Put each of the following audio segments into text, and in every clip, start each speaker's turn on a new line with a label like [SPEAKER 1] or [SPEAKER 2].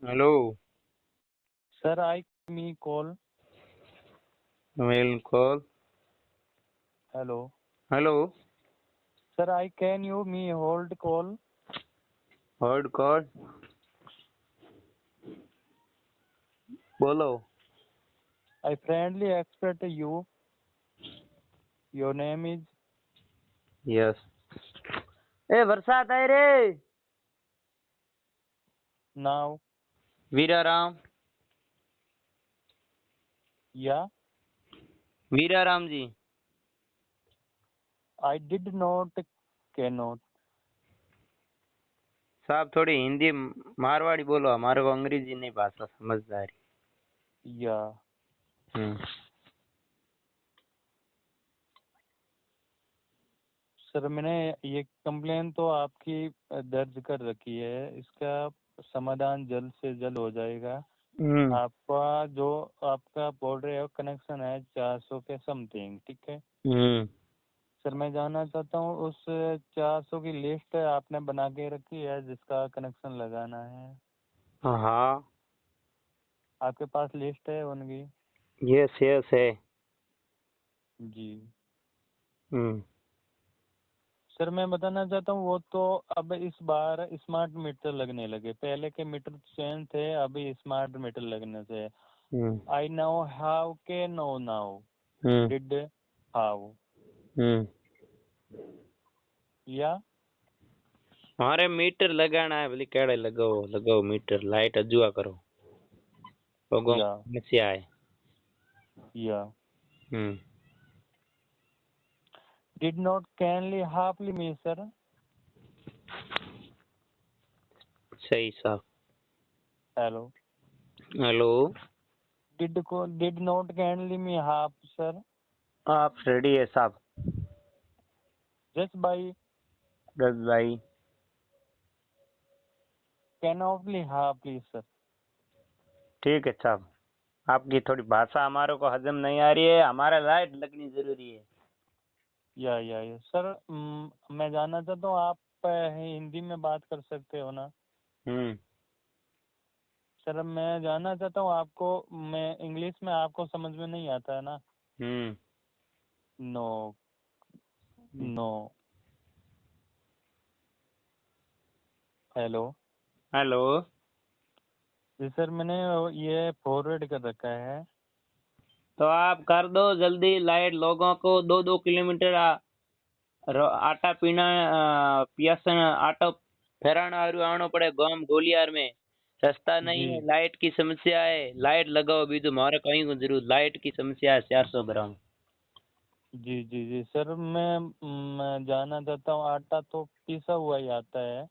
[SPEAKER 1] Hello,
[SPEAKER 2] Sir, I me call.
[SPEAKER 1] mail call.
[SPEAKER 2] Hello.
[SPEAKER 1] Hello,
[SPEAKER 2] Sir, I can you me hold call.
[SPEAKER 1] heard call. બોલો.
[SPEAKER 2] I friendly expect you. Your name is
[SPEAKER 1] Yes. એ વરસાદ આય રે.
[SPEAKER 2] now.
[SPEAKER 1] વીરારામ.
[SPEAKER 2] Yeah.
[SPEAKER 1] વીરારામજી.
[SPEAKER 2] I did not cannot.
[SPEAKER 1] સાહેબ થોડી હિન્દી મારવાડી બોલો, हमारे को अंग्रेजी नहीं भाषा समझदारी.
[SPEAKER 2] Yeah. सर मैंने ये कंप्लेन तो आपकी दर्ज कर रखी है, इसका समाधान जल्द से जल्द हो जाएगा। आपका जो आपका बोल रहे हो कनेक्शन है 400 के समथिंग, ठीक है। सर मैं जानना चाहता हूँ उस 400 की लिस्ट आपने बना के रखी है जिसका कनेक्शन लगाना है।
[SPEAKER 1] हाँ,
[SPEAKER 2] आपके पास लिस्ट है उनकी?
[SPEAKER 1] यस यस है
[SPEAKER 2] जी।
[SPEAKER 1] सर
[SPEAKER 2] मैं बताना चाहता हूँ वो तो अब इस बार स्मार्ट मीटर लगने लगे, पहले के मीटर चेंज थे, अभी स्मार्ट मीटर लगने से आई नो हाउ के नो नाउ डिड हाउ या
[SPEAKER 1] हमारे मीटर लगाना है, बोली केड़े लगाओ लगाओ मीटर, लाइट अजुआ करो लोगों समस्या है।
[SPEAKER 2] या did not kindly halfly me sir.
[SPEAKER 1] सही साहब।
[SPEAKER 2] Hello
[SPEAKER 1] hello,
[SPEAKER 2] did not kindly me half sir.
[SPEAKER 1] आप रेडी है साहब?
[SPEAKER 2] just by
[SPEAKER 1] भाई
[SPEAKER 2] cannotly half please sir.
[SPEAKER 1] ठीक है साहब, आपकी थोड़ी भाषा हमारे को हजम नहीं आ रही है, हमारा लाइट लगनी जरूरी है।
[SPEAKER 2] या सर मैं जानना चाहता हूँ आप हिंदी में बात कर सकते हो ना? सर मैं जानना चाहता हूँ आपको, मैं इंग्लिश में आपको समझ में नहीं आता है ना? No no. हेलो
[SPEAKER 1] हेलो,
[SPEAKER 2] जी सर मैंने ये फॉरवर्ड कर रखा है।
[SPEAKER 1] तो आप कर दो जल्दी, लाइट लोगों को 2-2 किलोमीटर आटा पीना पियासन आटा फेराना आनो पड़े गांव गोलियार में, रास्ता नहीं है, लाइट की समस्या है, लाइट लगाओ भी तो हमारा कहीं को जरूर लाइट की समस्या है 400 ग्राम।
[SPEAKER 2] जी जी जी सर मैं जानना चाहता हूँ आटा तो पिसा हुआ ही आता है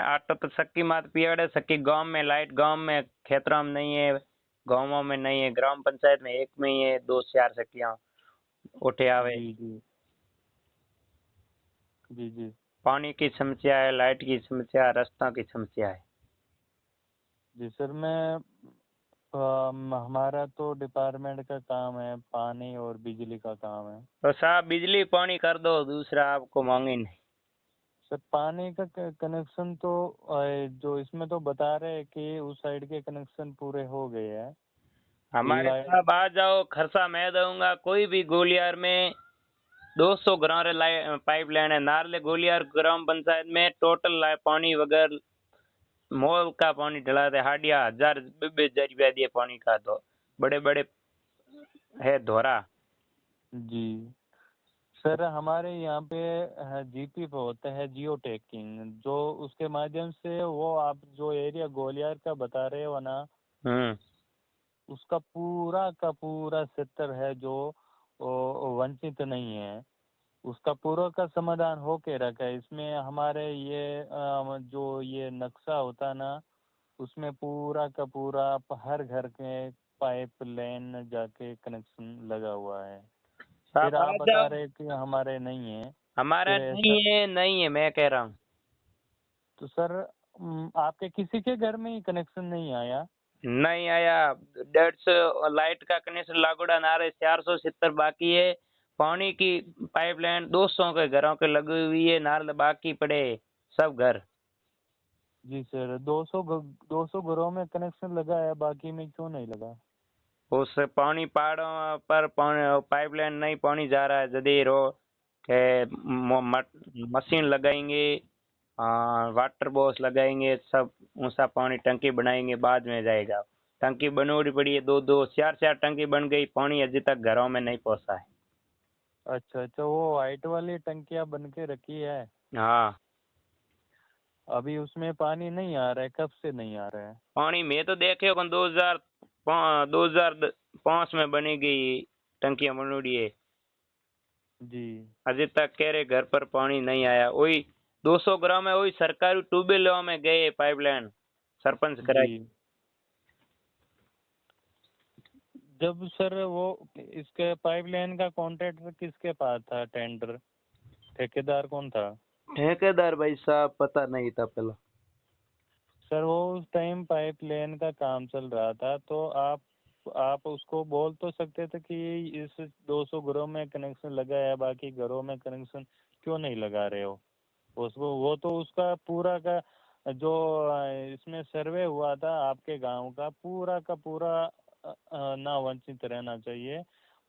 [SPEAKER 1] आटा तो सक्की मात पियाड़े सक्की गांव में, लाइट गांव में खेतरों में नहीं है, गांवों में नहीं है, ग्राम पंचायत में एक में ही है 2-4 सक्कियां उठे आवे।
[SPEAKER 2] जी जी जी जी
[SPEAKER 1] पानी की समस्या है, लाइट की समस्या है, रास्ता की समस्या है।
[SPEAKER 2] जी सर मैं हमारा तो डिपार्टमेंट का काम है, पानी और बिजली का काम है।
[SPEAKER 1] तो साहब बिजली पानी कर दो, दूसरा आपको मांगे नहीं।
[SPEAKER 2] सर पानी का कनेक्शन तो जो इसमें तो बता रहे हैं कि उस साइड के कनेक्शन पूरे हो गए हैं।
[SPEAKER 1] हमारे साहब आ जाओ, खर्चा मैं दूंगा, कोई भी गोलियार में 200 ग्राम पाइप लाइन है, नारले गोलियार ग्राम पंचायत में टोटल पानी वगैरह मोल का पानी डला दे, हाडिया 1000-2000 रुपया दिए पानी का, तो बड़े बड़े है धोरा।
[SPEAKER 2] जी सर हमारे यहाँ पे जीपी पे होता है जियो टैगिंग, जो उसके माध्यम से वो आप जो एरिया गोलियार का बता रहे हो ना, उसका पूरा का पूरा क्षेत्र है जो वंचित नहीं है, उसका पूरा का समाधान होके रखा है। इसमें हमारे ये जो ये नक्शा होता है ना, उसमें पूरा का पूरा हर घर के पाइप लाइन जाके कनेक्शन लगा हुआ है। फिर आप बता रहे कि हमारे नहीं है,
[SPEAKER 1] हमारा नहीं है मैं कह रहा हूँ।
[SPEAKER 2] तो सर आपके किसी के घर में ही कनेक्शन नहीं आया?
[SPEAKER 1] नहीं आया, 150 लाइट का कनेक्शन लागोड़ा नारे 470 बाकी है, पानी की पाइपलाइन 200 के घरों के लगी हुई है, नारल बाकी पड़े सब घर।
[SPEAKER 2] जी सर, 200 घरों में कनेक्शन लगा है, बाकी में क्यों नहीं लगा?
[SPEAKER 1] उससे पानी पहाड़ों पर पाइपलाइन नहीं पानी जा रहा है यदि रो के मशीन लगाएंगे, वाटर बॉक्स लगाएंगे, सब ऊंचा पानी टंकी बनाएंगे बाद में जाएगा। टंकी बनोड़ी पड़ी है, दो दो चार चार टंकी बन गई, पानी अभी तक घरों में नहीं पहुंचा है।
[SPEAKER 2] अच्छा अच्छा, वो वाइट वाली टंकियां बन के रखी है?
[SPEAKER 1] हाँ,
[SPEAKER 2] अभी उसमें पानी नहीं आ रहा है? कब से नहीं आ रहा है?
[SPEAKER 1] पानी मैं तो देखे हो 2005 में बनी गई टंकियां बनोड़ी है।
[SPEAKER 2] जी
[SPEAKER 1] अभी तक कह रहे घर पर पानी नहीं आया। वही 200 ग्राम है, वही सरकारी ट्यूबवेलों में गए पाइपलाइन सरपंच
[SPEAKER 2] जी।
[SPEAKER 1] कराई।
[SPEAKER 2] जब सर वो इसके पाइपलाइन का कॉन्ट्रैक्टर किसके पास था, टेंडर ठेकेदार कौन था?
[SPEAKER 1] ठेकेदार भाई साहब पता नहीं था पहला।
[SPEAKER 2] सर वो उस टाइम पाइपलाइन का काम चल रहा था, तो आप उसको बोल तो सकते थे कि इस 200 घरों में कनेक्शन लगा है, बाकी घरों में कनेक्शन क्यों नहीं लगा रहे हो? उसको वो तो उसका पूरा का जो इसमें सर्वे हुआ था आपके गांव का, पूरा का पूरा ना वंचित रहना चाहिए।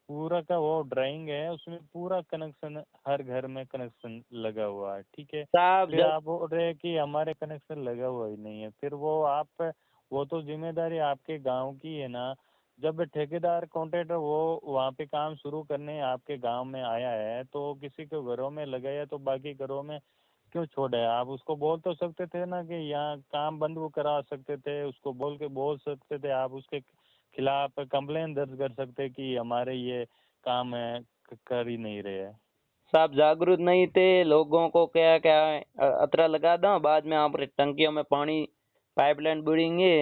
[SPEAKER 2] पूरा का वो ड्राइंग है, उसमें पूरा कनेक्शन, हर घर में कनेक्शन लगा हुआ है, ठीक है।
[SPEAKER 1] साहब
[SPEAKER 2] फिर
[SPEAKER 1] जब
[SPEAKER 2] आप बोल रहे हैं कि हमारे कनेक्शन लगा हुआ ही नहीं है, फिर वो तो जिम्मेदारी आपके गांव की है ना। जब ठेकेदार कॉन्ट्रैक्टर वो वहाँ पे काम शुरू करने आपके गांव में आया है, तो किसी के घरों में लगाया, तो बाकी घरों में क्यों छोड़ा है? आप उसको बोल तो सकते थे ना कि यहाँ काम बंद वो करा सकते थे, उसको बोल सकते थे, आप उसके खिलाफ कंप्लेन दर्ज कर सकते कि हमारे ये काम है कर ही नहीं रहे हैं।
[SPEAKER 1] साहब जागरूक नहीं थे, लोगों को क्या क्या अतरा लगा दो, बाद में आप टंकियों में पानी पाइपलाइन बुड़ेंगे,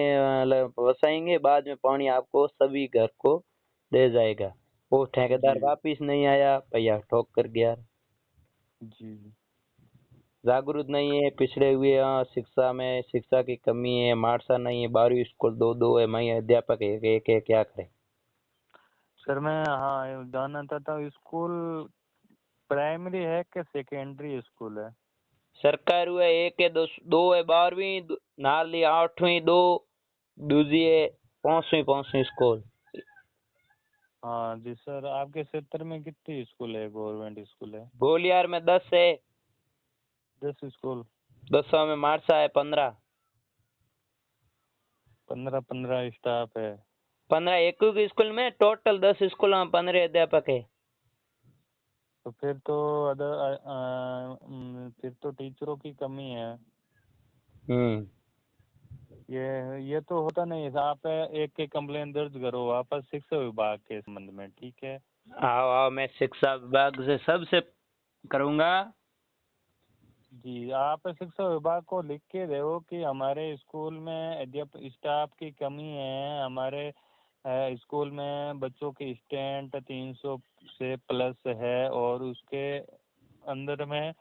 [SPEAKER 1] बसाएंगे, बाद में पानी आपको सभी घर को दे जाएगा। वो ठेकेदार
[SPEAKER 2] जी
[SPEAKER 1] वापिस नहीं आया, भैया ठोक कर गया।
[SPEAKER 2] जी।
[SPEAKER 1] जागरूक नहीं है, पिछड़े हुए हैं शिक्षा में, शिक्षा की कमी है, मार्सा नहीं है, 12वीं स्कूल दो दो है, मैं अध्यापक एक एक है, क्या करें।
[SPEAKER 2] सर मैं हाँ जानना चाहता हूँ, स्कूल प्राइमरी है कि सेकेंडरी स्कूल है?
[SPEAKER 1] सरकार हुआ एक है, दो दो है 12वीं, नाली 8वीं दो, दूसरी है 5वीं स्कूल।
[SPEAKER 2] हाँ जी सर, आपके क्षेत्र में कितनी स्कूल है, गवर्नमेंट स्कूल है?
[SPEAKER 1] गोलियार में 10 है,
[SPEAKER 2] 10 स्कूल?
[SPEAKER 1] 10 में मारसा है 15।
[SPEAKER 2] 15 स्टाफ है?
[SPEAKER 1] 15 एक स्कूल में, टोटल 10 स्कूल में 15 अध्यापक है।
[SPEAKER 2] तो फिर तो फिर तो टीचरों की कमी है।
[SPEAKER 1] हम्म।
[SPEAKER 2] ये तो होता नहीं है। आप एक के कंप्लेन दर्ज करो वापस शिक्षा विभाग के संबंध में, ठीक है?
[SPEAKER 1] आओ आओ, मैं शिक्षा विभाग से सबसे करूंगा।
[SPEAKER 2] जी, आप शिक्षा विभाग को लिख के दो कि हमारे स्कूल में अध्यापक स्टाफ की कमी है, हमारे स्कूल में बच्चों की स्ट्रेंथ 300 से प्लस है, और उसके अंदर में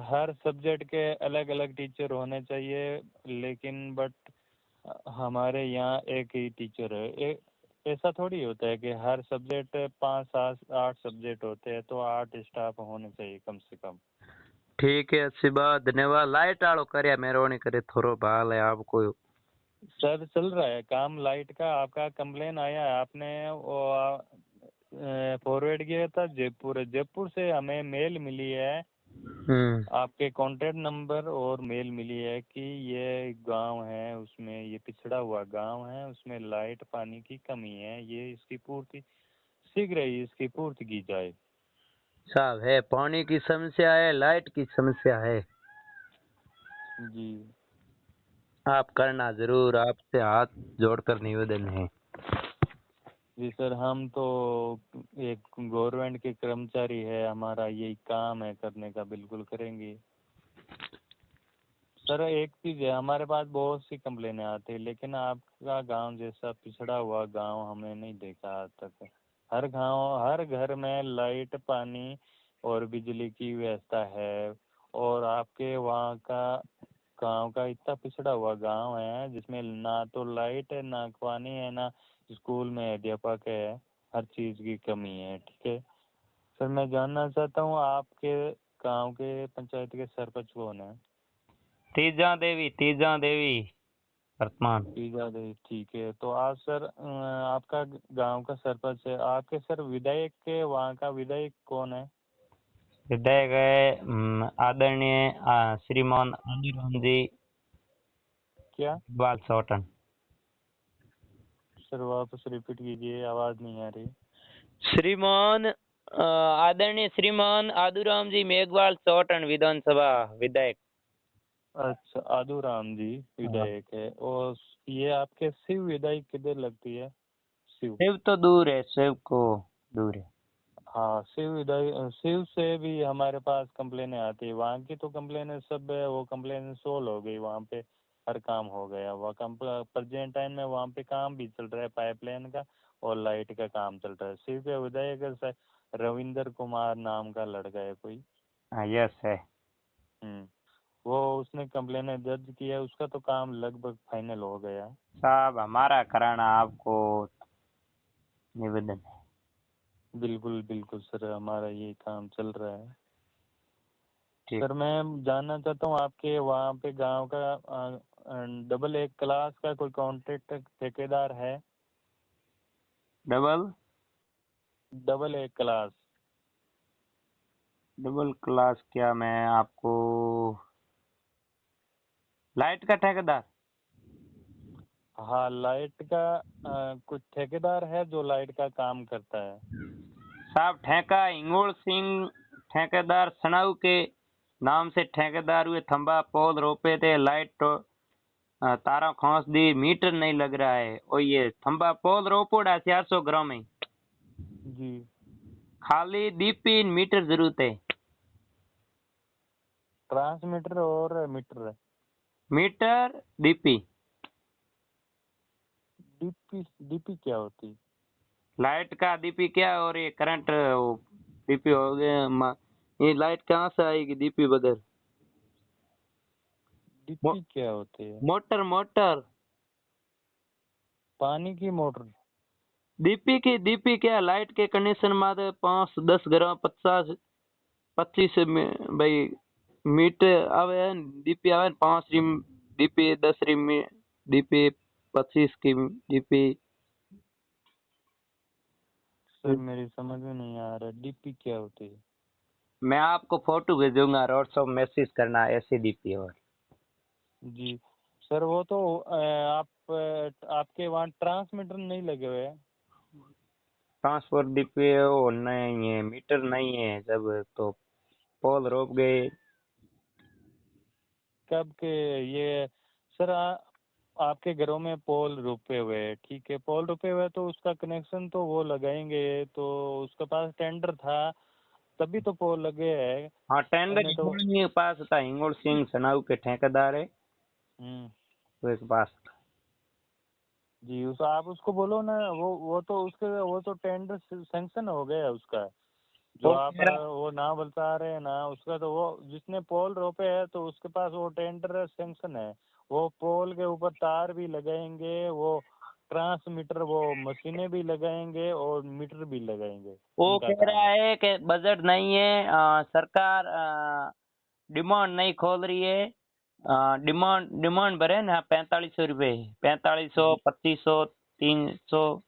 [SPEAKER 2] हर सब्जेक्ट के अलग अलग टीचर होने चाहिए, लेकिन बट हमारे यहाँ एक ही टीचर है। ऐसा थोड़ी होता है कि हर सब्जेक्ट 5 7 8 सब्जेक्ट होते हैं, तो 8 स्टाफ होने चाहिए कम से कम।
[SPEAKER 1] ठीक है, अच्छी बात, धन्यवाद। लाइट आलो करे मेहरबानी करे, थोड़ो भाल है आपको।
[SPEAKER 2] सर चल रहा है काम लाइट का, आपका कंप्लेन आया है, आपने वो फॉरवर्ड किया था जयपुर, जयपुर से हमें मेल मिली है,
[SPEAKER 1] हम्म।
[SPEAKER 2] आपके कॉन्टैक्ट नंबर और मेल मिली है कि ये गांव है, उसमें ये पिछड़ा हुआ गांव है, उसमें लाइट पानी की कमी है, ये इसकी पूर्ति शीघ्र ही इसकी पूर्ति की जाए।
[SPEAKER 1] साहब है, पानी की समस्या है, लाइट की समस्या है।
[SPEAKER 2] जी
[SPEAKER 1] आप करना जरूर, आपसे हाथ जोड़कर निवेदन है।
[SPEAKER 2] जी सर, हम तो एक गवर्नमेंट के कर्मचारी है, हमारा यही काम है करने का, बिल्कुल करेंगे। सर एक चीज़ है, हमारे पास बहुत सी कंप्लेनें आती है, लेकिन आपका गांव जैसा पिछड़ा हुआ गांव हमने नहीं देखा आज तक। हर घर में लाइट पानी और बिजली की व्यवस्था है, और आपके वहाँ का गांव का इतना पिछड़ा हुआ गांव है जिसमें ना तो लाइट है, ना पानी है, ना स्कूल में अध्यापक है, हर चीज़ की कमी है, ठीक है। सर मैं जानना चाहता हूँ, आपके गांव के पंचायत के सरपंच कौन है?
[SPEAKER 1] तीजा देवी वर्तमान।
[SPEAKER 2] तीजा देवी, ठीक है। तो आप सर आपका गांव का सरपंच है, आपके सर विधायक के वहाँ का विधायक कौन है?
[SPEAKER 1] विधायक है आदरणीय श्रीमान आदिराम जी
[SPEAKER 2] क्या
[SPEAKER 1] बाल सोटन।
[SPEAKER 2] सर, वापस रिपीट कीजिए, आवाज नहीं आ रही।
[SPEAKER 1] श्रीमान आदरणीय श्रीमान आदुराम जी मेघवाल सोटन विधानसभा विधायक।
[SPEAKER 2] अच्छा, आदूराम जी विधायक है। और ये आपके शिव विधायक किधर लगती है? शिव,
[SPEAKER 1] शिव तो दूर है, शिव को दूर है।
[SPEAKER 2] हाँ शिव विधायक, शिव से भी हमारे पास कंप्लेनें आती है। वहाँ की तो कंप्लेनें सब है, वो कंप्लेन सोल्व हो गई, वहाँ पे हर काम हो गया। वह प्रेजेंट टाइम में वहाँ पे काम भी चल रहा है, पाइपलाइन का और लाइट का काम चल रहा है। शिव के विधायक रविंदर कुमार नाम का लड़का है कोई।
[SPEAKER 1] हाँ यस है।
[SPEAKER 2] वो उसने कंप्लेन दर्ज किया है, उसका तो काम लगभग फाइनल हो गया।
[SPEAKER 1] साहब हमारा कराना आपको निवेदन है।
[SPEAKER 2] बिल्कुल बिल्कुल सर, हमारा ये काम चल रहा है।
[SPEAKER 1] ठीक।
[SPEAKER 2] सर मैं जानना चाहता हूँ, आपके वहाँ पे गांव का डबल एक क्लास का कोई कॉन्ट्रैक्ट ठेकेदार है?
[SPEAKER 1] डबल
[SPEAKER 2] डबल एक क्लास,
[SPEAKER 1] डबल क्लास क्या? मैं आपको लाइट का ठेकेदार।
[SPEAKER 2] हाँ लाइट का कुछ ठेकेदार है जो लाइट का काम करता है?
[SPEAKER 1] साहब ठेका हिंगोल सिंह ठेकेदार सनाऊ के नाम से ठेकेदार हुए। थंबा पोल रोपे थे, लाइट तो तारा खोस दी, मीटर नहीं लग रहा है। और ये थंबा पोल रोपोड़ा 400 ग्राम में,
[SPEAKER 2] जी।
[SPEAKER 1] खाली दीपी मीटर जरूरत है।
[SPEAKER 2] ट्रांसमीटर और meter?
[SPEAKER 1] Meter DP.
[SPEAKER 2] DP, DP क्या होती?
[SPEAKER 1] लाइट का डीपी क्या? और ये करंट डीपी हो गया ये लाइट कहाँ से आएगी डीपी बगैर?
[SPEAKER 2] डीपी क्या होती है?
[SPEAKER 1] मोटर मोटर
[SPEAKER 2] पानी की मोटर?
[SPEAKER 1] डीपी क्या? लाइट के कनेक्शन में 5-10 ग्राम 50-25 में भाई मीटर आवे है। डीपी आवे 5 रिम डीपी 10 रिम में डीपी 25 की डीपी।
[SPEAKER 2] सर मेरी समझ में नहीं आ रहा, डीपी क्या होती है?
[SPEAKER 1] मैं आपको फोटो भेजूंगा, व्हाट्सएप मैसेज करना ऐसी डीपी। और
[SPEAKER 2] जी सर, वो तो आपके वहाँ ट्रांसमीटर नहीं लगे हुए हैं?
[SPEAKER 1] ट्रांसपोर्ट डीपी वो नहीं है, मीटर नहीं है। जब तो पोल रोक गए।
[SPEAKER 2] कब के ये सर आपके घरों में पोल रुपए हुए हैं, ठीक है, पोल रुपए हुए तो उसका कनेक्शन तो वो लगाएंगे, तो उसके पास टेंडर था तभी तो पोल लगे हैं।
[SPEAKER 1] हाँ टेंडर
[SPEAKER 2] हमने तो
[SPEAKER 1] हिंगोल के पास था, हिंगोल सिंह सनाऊ के ठेकेदार है
[SPEAKER 2] हम्म।
[SPEAKER 1] तो इसके पास।
[SPEAKER 2] जी उस आप उसको बोलो ना, वो तो उसके वो तो टेंडर सैंक्शन हो गया उसका। जो
[SPEAKER 1] वो
[SPEAKER 2] आप
[SPEAKER 1] कह रहा
[SPEAKER 2] वो ना बता रहे हैं ना, उसका तो वो जिसने पोल रोपे है तो उसके पास वो टेंडर सैंक्शन है। वो पोल के ऊपर तार भी लगाएंगे, वो ट्रांसमीटर वो मशीनें भी लगाएंगे और मीटर भी लगाएंगे।
[SPEAKER 1] वो
[SPEAKER 2] उनका
[SPEAKER 1] कह
[SPEAKER 2] काम
[SPEAKER 1] रहा
[SPEAKER 2] है।
[SPEAKER 1] है कि बजट नहीं है, सरकार डिमांड नहीं खोल रही है। डिमांड डिमांड भरे ना 4500 रुपये, 4500
[SPEAKER 2] जी
[SPEAKER 1] 2500 300।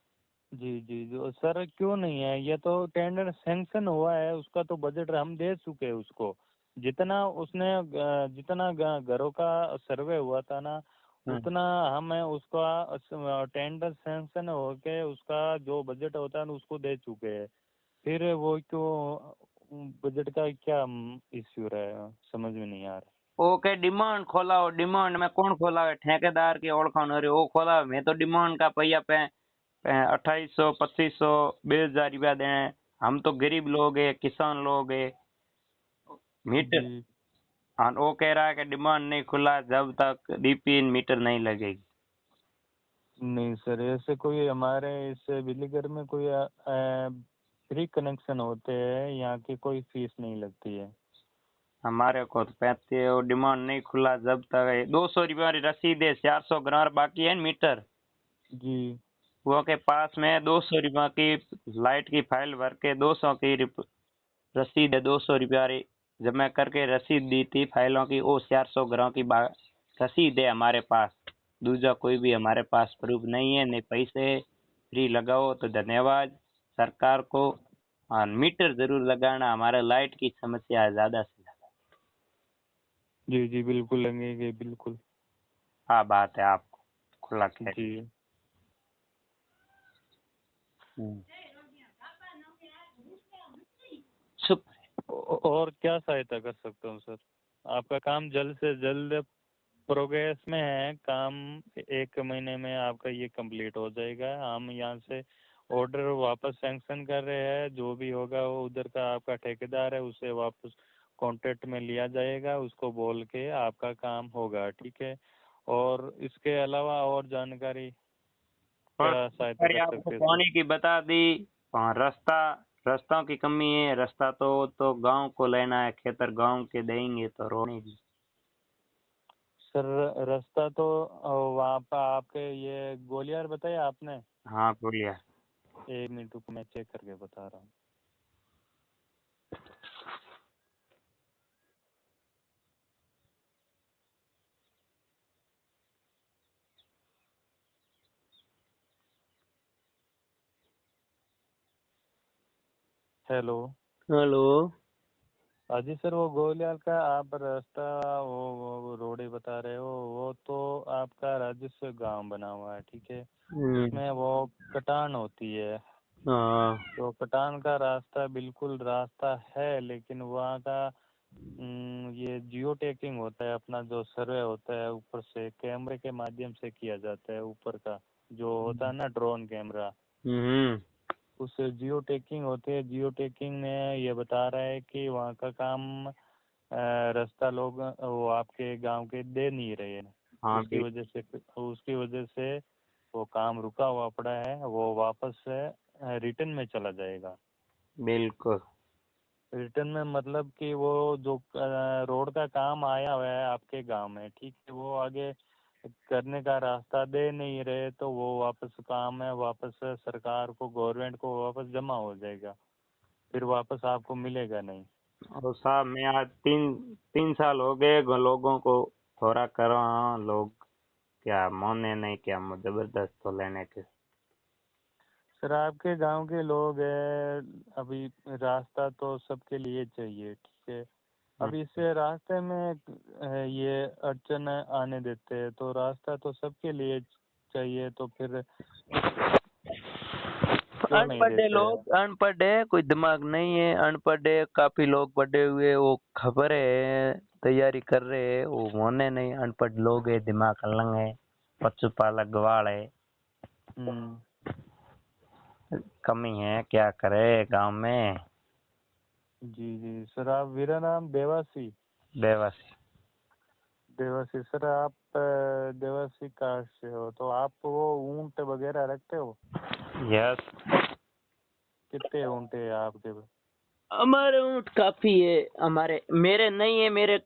[SPEAKER 2] जी जी जी सर, क्यों नहीं है? ये तो टेंडर सैंक्शन हुआ है, उसका तो बजट हम दे चुके हैं उसको। जितना उसने जितना घरों का सर्वे हुआ था ना, उतना हमें उसका टेंडर सैंक्शन होके उसका जो बजट होता है ना उसको दे चुके हैं। फिर वो क्यों बजट का क्या इश्यू रहा है, समझ में नहीं आ रहा।
[SPEAKER 1] ओके डिमांड खोला हो, डिमांड में कौन खोला है? ठेकेदार की ओळखाण हो रही वो खोला। मैं तो डिमांड का पहिया पे 2800 2500 2000 रुपया दें। हम तो गरीब लोग है, किसान लोग है। मीटर
[SPEAKER 2] जी
[SPEAKER 1] हाँ वो कह रहा है कि डिमांड नहीं खुला जब तक डीपी मीटर नहीं लगेगी।
[SPEAKER 2] नहीं सर, ऐसे कोई हमारे इस बिजली घर में कोई फ्री कनेक्शन होते हैं, यहाँ की कोई फीस नहीं लगती है।
[SPEAKER 1] हमारे को तो 35 डिमांड नहीं खुला जब तक 200 रुपया रसीद है। 400 ग्राम बाकी है मीटर।
[SPEAKER 2] जी
[SPEAKER 1] वो के पास में 200 रुपया की लाइट की फाइल भर के 200 की रसीद है, 200 रुपया री। जब मैं करके रसीद दी थी फाइलों की, वो 400 ग्राम की रसीद है हमारे पास। दूसरा कोई भी हमारे पास प्रूफ नहीं है, नहीं पैसे। फ्री लगाओ तो धन्यवाद सरकार को। हाँ, मीटर जरूर लगाना, हमारे लाइट की समस्या है ज्यादा से ज्यादा।
[SPEAKER 2] जी जी बिल्कुल लगेंगे बिल्कुल।
[SPEAKER 1] हाँ, बात है आपको खुला कह दी।
[SPEAKER 2] जी।
[SPEAKER 1] हम्म। शुक्र।
[SPEAKER 2] और क्या सहायता कर सकता हूँ सर? आपका काम जल्द से जल्द प्रोग्रेस में है, काम 1 महीने में आपका ये कंप्लीट हो जाएगा। हम यहाँ से ऑर्डर वापस सैंक्शन कर रहे हैं, जो भी होगा वो उधर का आपका ठेकेदार है उसे वापस कॉन्ट्रैक्ट में लिया जाएगा, उसको बोल के आपका काम होगा, ठीक है। और इसके अलावा और जानकारी
[SPEAKER 1] और
[SPEAKER 2] क्या सहायता
[SPEAKER 1] अरे
[SPEAKER 2] कर
[SPEAKER 1] आपको
[SPEAKER 2] सकते हैं सर?
[SPEAKER 1] पानी की बता दी। हाँ, रास्तों की कमी है। रास्ता तो गांव को लेना है, खेतर गांव के देंगे तो रोने की।
[SPEAKER 2] सर रास्ता तो वहाँ पर आपके ये गोलियार बताया आपने?
[SPEAKER 1] हाँ बोलिए।
[SPEAKER 2] 1 मिनट रुको, मैं चेक करके बता रहा हूँ। हेलो।
[SPEAKER 1] हेलो।
[SPEAKER 2] हाँ जी सर, वो गोलियार का आप रास्ता वो रोड ही बता रहे हो, वो तो आपका राजस्व गांव बना हुआ है, ठीक है।
[SPEAKER 1] हम्म।
[SPEAKER 2] उसमें वो कटान होती है,
[SPEAKER 1] हाँ।
[SPEAKER 2] तो कटान का रास्ता बिल्कुल रास्ता है, लेकिन वहाँ का ये जियो टैगिंग होता है, अपना जो सर्वे होता है ऊपर से कैमरे के माध्यम से किया जाता है, ऊपर का जो होता है ना ड्रोन कैमरा,
[SPEAKER 1] हम्म।
[SPEAKER 2] उससे जियो टैगिंग होती है। जियो टैगिंग में ये बता रहा है कि वहाँ का काम रास्ता लोग वो आपके गांव के दे नहीं रहे हैं,
[SPEAKER 1] हाँ
[SPEAKER 2] उसकी वजह से वो काम रुका हुआ पड़ा है, वो वापस से रिटर्न में चला जाएगा।
[SPEAKER 1] बिल्कुल।
[SPEAKER 2] रिटर्न में मतलब कि वो जो रोड का काम आया हुआ है आपके गांव में, ठीक है, वो आगे करने का रास्ता दे नहीं रहे, तो वो वापस काम है, वापस सरकार को गवर्नमेंट को वापस जमा हो जाएगा, फिर वापस आपको मिलेगा नहीं।
[SPEAKER 1] और साहब मैं आज तीन तीन साल हो गए लोगों को थोड़ा करो, हाँ, लोग क्या माने नहीं, क्या जबरदस्त तो लेने के।
[SPEAKER 2] सर आपके गांव के लोग हैं, अभी रास्ता तो सबके लिए चाहिए, ठीक है। अब इस रास्ते में ये अड़चन आने देते हैं, तो रास्ता तो सबके लिए चाहिए, तो फिर क्यों नहीं
[SPEAKER 1] अनपढ़ है
[SPEAKER 2] देते हैं?
[SPEAKER 1] लोग, अनपढ़ है, कोई दिमाग नहीं है, अनपढ़ है, काफी लोग पढ़े हुए, वो खबर है, तैयारी कर रहे हैं, वो होने नहीं। अनपढ़ लोग है, दिमाग अलग है, पशुपालक गवाड़ है,
[SPEAKER 2] हम्म।
[SPEAKER 1] कमी है, क्या करे गांव में।
[SPEAKER 2] जी जी सर, आप वीरा नाम देवासी?
[SPEAKER 1] बेबस।
[SPEAKER 2] देवासी सर, आप देवासी कास्ट से हो, तो आप वो ऊंट वगैरह रखते हो?
[SPEAKER 1] यस।
[SPEAKER 2] कितने ऊंट है आपके पास?
[SPEAKER 1] हमारे ऊँट काफी है। हमारे मेरे नहीं है, मेरे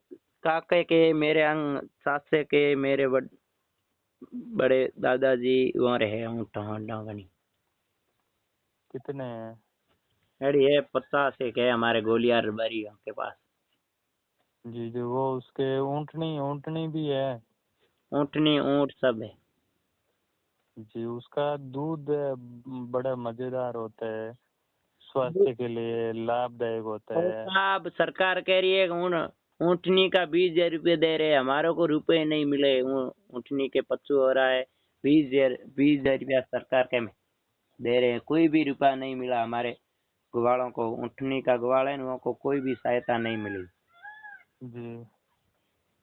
[SPEAKER 1] काके के, मेरे अंग सासे के, मेरे बड़े दादाजी वो रहे ऊँट डांगनी।
[SPEAKER 2] कितने हैं?
[SPEAKER 1] अरे ये 50 एक है हमारे गोलियार बारियों के पास।
[SPEAKER 2] जी जी, वो उसके ऊँटनी ऊँटनी भी है?
[SPEAKER 1] ऊँटनी ऊँट सब है।
[SPEAKER 2] जी, उसका दूध बड़ा मज़ेदार होता है, स्वास्थ्य के लिए लाभदायक होता
[SPEAKER 1] और
[SPEAKER 2] है।
[SPEAKER 1] साहब सरकार कह रही है ऊँटनी का 20,000 रुपये दे रहे हैं, हमारे को रुपए नहीं मिले। ऊँटनी के पच्चू हो रहा है, 20,000 रुपया सरकार के में दे रहे हैं, कोई भी रुपया नहीं मिला हमारे ग्वालों को। ऊँटनी का ग्वाल है, उनको कोई भी सहायता नहीं मिली।
[SPEAKER 2] जी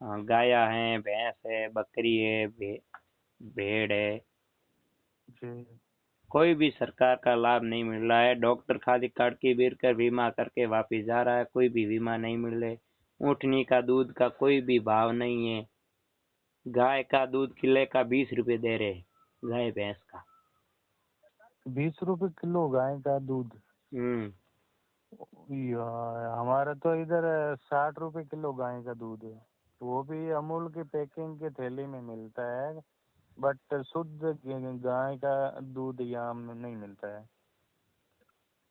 [SPEAKER 1] हाँ, गाया है, भैंस है, बकरी है, भेड़ है,
[SPEAKER 2] जी
[SPEAKER 1] कोई भी सरकार का लाभ नहीं मिल रहा है। डॉक्टर खाली कार्ड की बेर कर बीमा करके वापिस जा रहा है, कोई भी बीमा नहीं मिल रहे। ऊँटनी का दूध का कोई भी भाव नहीं है। गाय का दूध किले का 20 रुपए दे रहे, गाय भैंस का।
[SPEAKER 2] 20 रुपए किलो गाय का दूध?
[SPEAKER 1] हम्म।
[SPEAKER 2] यार हमारा तो इधर 60 रुपए किलो गाय का दूध है, वो भी अमूल की पैकिंग के थैली में मिलता है, बट शुद्ध गाय का दूध यहाँ में नहीं मिलता है।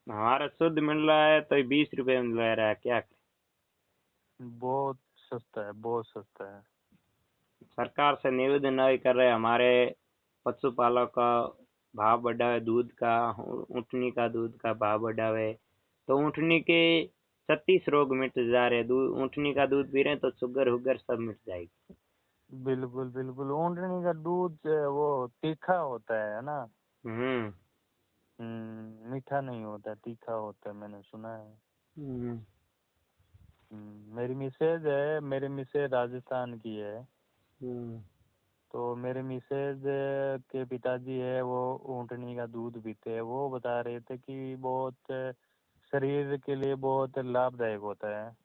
[SPEAKER 1] हमारा शुद्ध मिल रहा है तो 20 रुपए मिल रहा है, क्या करें।
[SPEAKER 2] बहुत सस्ता है, बहुत सस्ता है।
[SPEAKER 1] सरकार से निवेदन है कर रहे हमारे पशुपालक का भाव बढ़ावे, दूध का, ऊँटनी का दूध का भाव बढ़ावे। तो ऊँटनी के 36 रोग मिट जा रहे, दूध ऊँटनी का दूध पी रहे हैं तो शुगर हुगर सब मिट जाएगी।
[SPEAKER 2] बिल्कुल बिल्कुल, ऊँटनी का दूध वो तीखा होता है ना।
[SPEAKER 1] हम्म।
[SPEAKER 2] मीठा नहीं होता, तीखा होता है, मैंने सुना है।
[SPEAKER 1] हम्म।
[SPEAKER 2] मेरी मिसेज राजस्थान की है।
[SPEAKER 1] हम्म।
[SPEAKER 2] तो मेरे मिसेज के पिताजी है वो ऊँटनी का दूध पीते हैं। वो बता रहे थे कि बहुत शरीर के लिए बहुत लाभदायक होता है।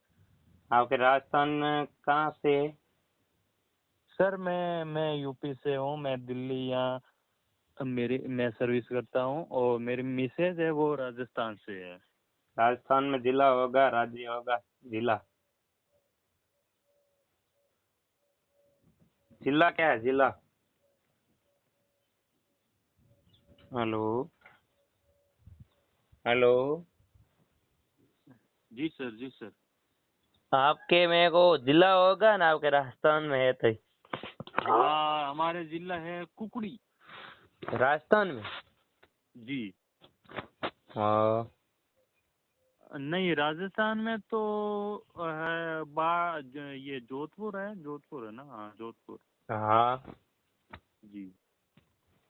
[SPEAKER 1] आपके राजस्थान में कहाँ से है?
[SPEAKER 2] सर मैं यूपी से हूँ। मैं दिल्ली यहाँ मैं सर्विस करता हूँ, और मेरी मिसेज है वो राजस्थान से है।
[SPEAKER 1] राजस्थान में जिला होगा, राज्य होगा, जिला, जिला क्या है जिला? Hello, hello.
[SPEAKER 2] जी सर, जी सर।
[SPEAKER 1] आपके में को जिला होगा ना, आपके राजस्थान में है तो?
[SPEAKER 2] हाँ, हमारे जिला है कुकड़ी।
[SPEAKER 1] राजस्थान में?
[SPEAKER 2] जी।
[SPEAKER 1] हाँ।
[SPEAKER 2] नहीं, राजस्थान में तो है ये जोधपुर है ना। हाँ, जोधपुर।
[SPEAKER 1] हाँ
[SPEAKER 2] जी।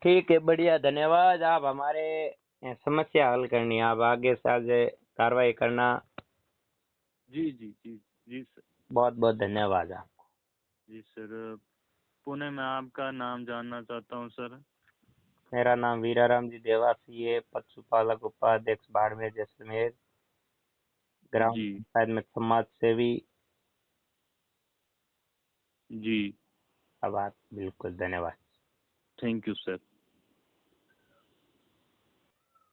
[SPEAKER 1] ठीक है, बढ़िया, धन्यवाद। आप हमारे समस्या हल करनी है, आप आगे से आगे कार्रवाई करना।
[SPEAKER 2] जी जी जी। जी सर।
[SPEAKER 1] बहुत बहुत धन्यवाद आप।
[SPEAKER 2] जी सर। पुणे में आपका नाम जानना चाहता हूँ सर।
[SPEAKER 1] मेरा नाम वीराराम जी देवासी है, पशुपालक उपाध्यक्ष बाड़मेर जैसलमेर, ग्राम
[SPEAKER 2] जी
[SPEAKER 1] पंचायत में समाज सेवी।
[SPEAKER 2] जी।
[SPEAKER 1] अब आप बिल्कुल, धन्यवाद।
[SPEAKER 2] Thank you sir.